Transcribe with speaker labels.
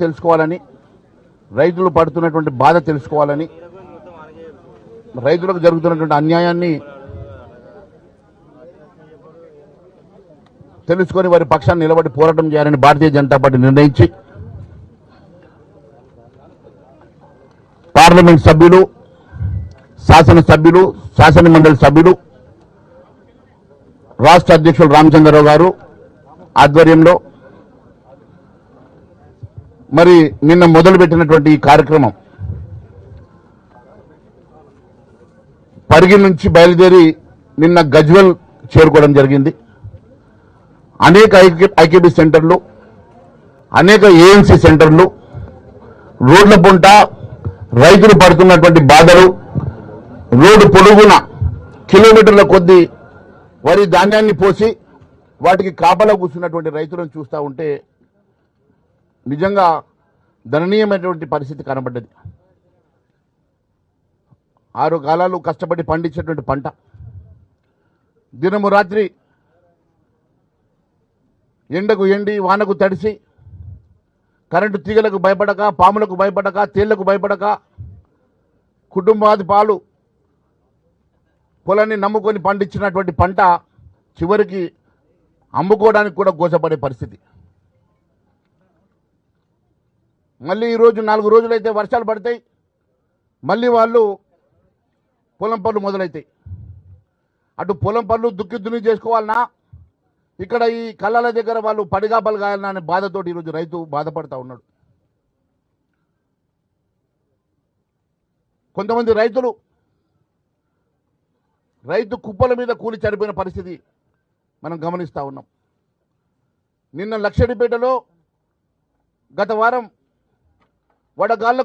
Speaker 1: తెలుసుకోవాలని, రైతులు పడుతున్నటువంటి బాధ తెలుసుకోవాలని, రైతులకు జరుగుతున్నటువంటి అన్యాయాన్ని తెలుసుకొని వారి పక్షాన్ని నిలబడి పోరాటం చేయాలని భారతీయ జనతా పార్టీ నిర్ణయించి పార్లమెంట్ సభ్యులు, శాసనసభ్యులు, శాసనమండలి సభ్యులు, రాష్ట్ర అధ్యక్షులు రామచంద్రరావు గారు ఆధ్వర్యంలో మరి నిన్న మొదలుపెట్టినటువంటి ఈ కార్యక్రమం పరిగి నుంచి బయలుదేరి నిన్న గజ్వెల్ చేరుకోవడం జరిగింది. అనేక ఐకేబీ సెంటర్లు, అనేక ఏఎంసీ సెంటర్లు, రోడ్ల పొంట రైతులు పడుతున్నటువంటి బాధలు, రోడ్డు పొడుగున కిలోమీటర్ల కొద్దీ వరి ధాన్యాన్ని పోసి వాటికి కాపలా కూర్చున్నటువంటి రైతులను చూస్తూ ఉంటే నిజంగా దయనీయమైనటువంటి పరిస్థితి కనబడ్డది. 6 కాలాలు కష్టపడి పండించేటువంటి పంట దినము రాత్రి ఎండకు ఎండి వానకు తడిసి కరెంటు తీగలకు భయపడక, పాములకు భయపడక, తేళ్లకు భయపడక కుటుంబాది పాలు పొలాన్ని నమ్ముకొని పండించినటువంటి పంట చివరికి అమ్ముకోవడానికి కూడా గోసపడే పరిస్థితి. మళ్ళీ ఈరోజు 4 రోజులైతే వర్షాలు పడతాయి, మళ్ళీ వాళ్ళు పొలం పనులు మొదలవుతాయి. అటు పొలం పనులు దుక్కి చేసుకోవాలన్నా, ఇక్కడ ఈ కళ్ళాల దగ్గర వాళ్ళు పడిగాపలు కాయాలన్నా అనే బాధతోటి ఈరోజు రైతు బాధపడతా ఉన్నాడు. కొంతమంది రైతు కుప్పల మీద కూలి చనిపోయిన పరిస్థితి మనం గమనిస్తూ ఉన్నాం. నిన్న లక్షడిపేటలో గత వారం వడగాళ్ళ